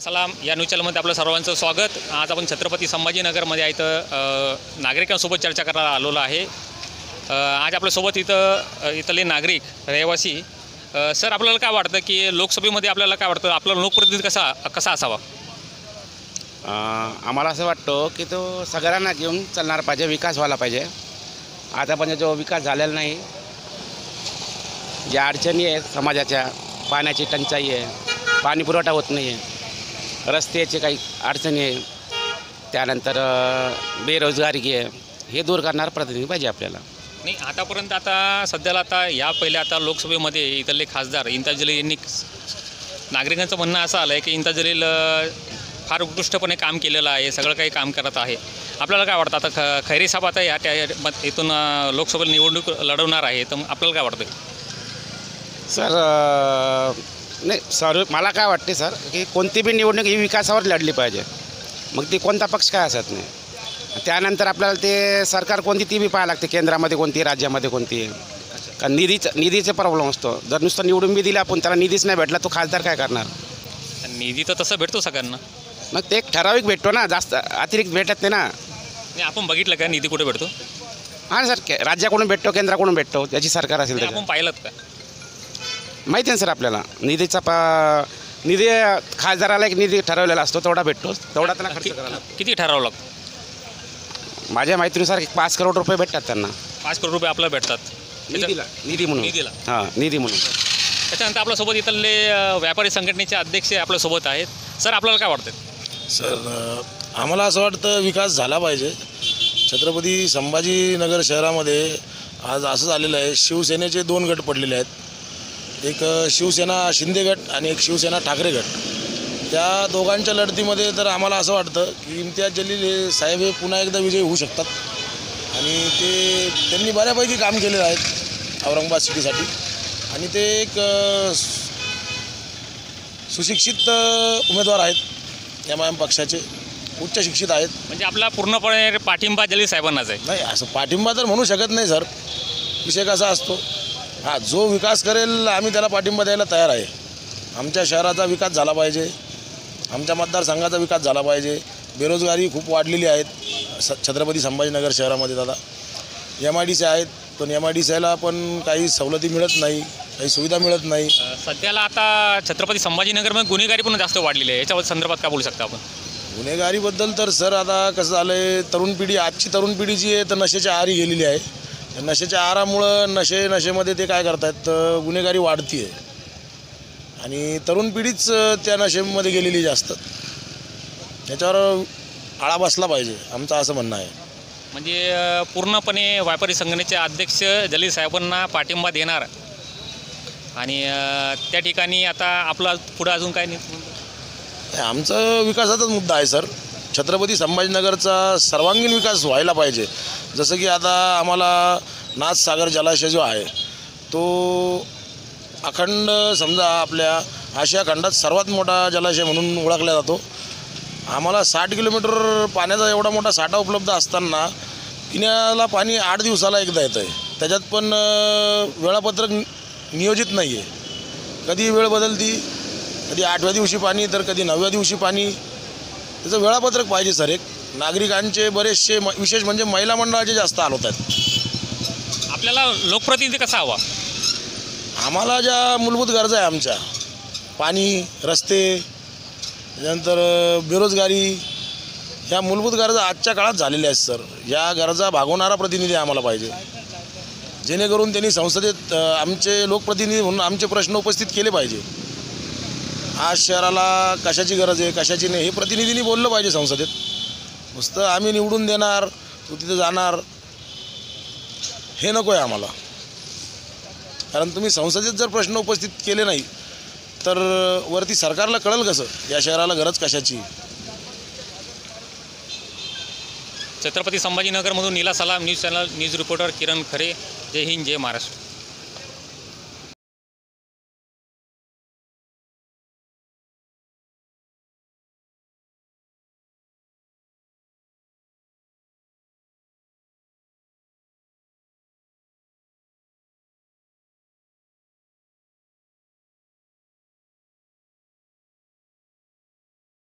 सलाम या न्यूज चॅनलमध्ये आपलं सर्वांचं स्वागत। आज आपण छत्रपती संभाजीनगरमध्ये आहे इथं नागरिकांसोबत चर्चा करायला आलेलो आहे। आज आपल्यासोबत इथले नागरिक रहिवासी सर आपल्याला काय वाटतं की लोकसभेमध्ये आपल्याला काय वाटतं आपला लोकप्रतिनिधी कसा असावा? आम्हाला असं वाटतं की तो सगळ्यांना घेऊन चालणार पाहिजे, विकास व्हायला पाहिजे। आतापर्यंत जो विकास झालेला नाही, ज्या अडचणी आहेत समाजाच्या, पाण्याची टंचाई आहे, पाणी पुरवठा होत नाही आहे, रस्त्याचे काही अडचणी आहे, त्यानंतर बेरोजगारी आहे, हे दूर करणारा प्रतिनिधी पाहिजे आपल्याला। नाही आतापर्यंत सध्याला आता लोकसभेमध्ये इथले खासदार इंताज जलील यांनी नागरिकांचं म्हणणं असं आलं आहे की इंताज जलील फार उत्कृष्टपणे काम केलेलं आहे, सगळं काही काम करत आहे। आपल्याला काय वाटतं आता खैरे साहेब आता इथून लोकसभेला निवडणूक लढवणार आहे, तर आपल्याला काय वाटतं? सर नाही सर, मला काय वाटते सर की कोणती बी निवडणूक ही विकासावर लढली पाहिजे, मग ती कोणता पक्ष काय असत नाही। त्यानंतर आपल्याला ते सरकार कोणती ती बी पाहायला लागते, केंद्रामध्ये कोणती, राज्यामध्ये कोणती, कारण निधीचा प्रॉब्लेम असतो। जर नुसतं निवडून बी दिला आपण, त्याला निधीच नाही भेटला, तो खासदार काय करणार? निधी तर तसं भेटतो सगळ्यांना, मग ते एक ठराविक भेटतो ना, जास्त अतिरिक्त भेटत नाही ना। नाही आपण बघितलं का निधी कुठे भेटतो? हां सर, राज्याकडून भेटतो, केंद्राकडून भेटतो, ज्याची सरकार असेल आपण पाहिलं का? माहिती आहे सर आपल्याला निधीचा निधी खासदाराला एक निधी ठरवलेला असतो, तेवढा भेटतो, तेवढा त्याला खर्च करायला। किती ठरावं लागतं? माझ्या माहितीनुसार 5 करोड रुपये भेटतात त्यांना। 5 करोड रुपये आपल्याला भेटतात निधी म्हणून। हां, निधी म्हणून। त्याच्यानंतर आपल्यासोबत इथले व्यापारी संघटनेचे अध्यक्ष आपल्यासोबत आहेत। सर आपल्याला काय वाटतं? सर आम्हाला असं वाटतं विकास झाला पाहिजे। छत्रपती संभाजीनगर शहरामध्ये आज असं झालेलं आहे, शिवसेनेचे 2 गट पडलेले आहेत, एक शिवसेना शिंदे गट आणि एक शिवसेना ठाकरे गट। त्या दोघांच्या लढतीमध्ये तर आम्हाला असं वाटतं की इम्तियाज जलील हे साहेब हे पुन्हा एकदा विजयी होऊ शकतात, आणि त्यांनी बऱ्यापैकी काम केलेलं आहे औरंगाबाद सिटीसाठी, आणि ते एक सुशिक्षित उमेदवार आहेत, MIM पक्षाचे उच्च शिक्षित आहेत। म्हणजे आपला पूर्णपणे पाठिंबा जलील साहेबांनाच आहे? नाही, असं पाठिंबा तर म्हणू शकत नाही सर, विषय कसा असतो, हां जो विकास करेल आम्ही त्याला पाठिंबा द्यायला तयार आहे। आमच्या शहराचा विकास झाला पाहिजे, आमच्या मतदारसंघाचा विकास झाला पाहिजे। बेरोजगारी खूप वाढलेली आहेत छत्रपती संभाजीनगर शहरामध्ये दादा। MIDC आहेत, पण MIDCला पण काही सवलती मिळत नाही, काही सुविधा मिळत नाही। सध्याला आता छत्रपती संभाजीनगरमध्ये गुन्हेगारी पण जास्त वाढलेली आहे, याच्या संदर्भात काय बोलू शकता आपण? गुन्हेगारीबद्दल तर सर आता कसं झालं आहे, आजची तरुण पिढी जी आहे तर नशेच्या आहारी गेलेली आहे। नशेच्या आहारामुळं नशेमध्ये ते काय करतात, गुन्हेगारी वाढती आहे, आणि तरुण पिढीच त्या नशेमध्ये गेलेली जास्त। त्याच्यावर आळा बसला पाहिजे, आमचं असं म्हणणं आहे। म्हणजे पूर्णपणे व्यापारी संघटनेचे अध्यक्ष जलील साहेबांना पाठिंबा देणार, आणि त्या ठिकाणी आता आपला पुढं अजून काय नाही? आमचा विकासाचाच मुद्दा आहे सर, छत्रपती संभाजीनगरचा सर्वांगीण विकास व्हायला पाहिजे। जसं की आता आम्हाला नाथसागर जलाशय जो आहे तो अखंड समजा आपल्या आशिया खंडात सर्वात मोठा जलाशय म्हणून ओळखला जातो। आम्हाला 60 किलोमीटर पाण्याचा एवढा मोठा साठा उपलब्ध असताना पिण्याला पाणी 8 दिवसाला एकदा येतं आहे, त्याच्यात पण वेळापत्रक नियोजित नाही आहे। कधी वेळ बदलती, कधी 8व्या दिवशी पाणी तर कधी 9व्या दिवशी पाणी, त्याचं वेळापत्रक पाहिजे सर। एक नागरिकांचे बरेचसे विशेष म्हणजे महिला मंडळाचे जास्त हाल होत आहेत। आपल्याला लोकप्रतिनिधी कसा हवा? आम्हाला ज्या मूलभूत गरजा आहे आमच्या, पाणी, रस्ते, त्यानंतर बेरोजगारी, ह्या मूलभूत गरजा आजच्या काळात झालेल्या आहेत सर। या गरजा भागवणारा प्रतिनिधी आम्हाला पाहिजे, जेणेकरून त्यांनी संसदेत आमचे लोकप्रतिनिधी म्हणून आमचे प्रश्न उपस्थित केले पाहिजे। आज शहराला कशाची गरज आहे, कशाची नाही, हे प्रतिनिधींनी बोललं पाहिजे संसदेत। नुसतं आम्ही निवडून देणार, तू तिथे जाणार, हे नको आहे आम्हाला। कारण तुम्ही संसदेत जर प्रश्न उपस्थित केले नाही तर वरती सरकारला कळेल कसं या शहराला गरज कशाची? छत्रपती संभाजीनगरमधून नीला सलाम, न्यूज चॅनल, न्यूज रिपोर्टर किरण खरे। जय हिंद, जय महाराष्ट्र।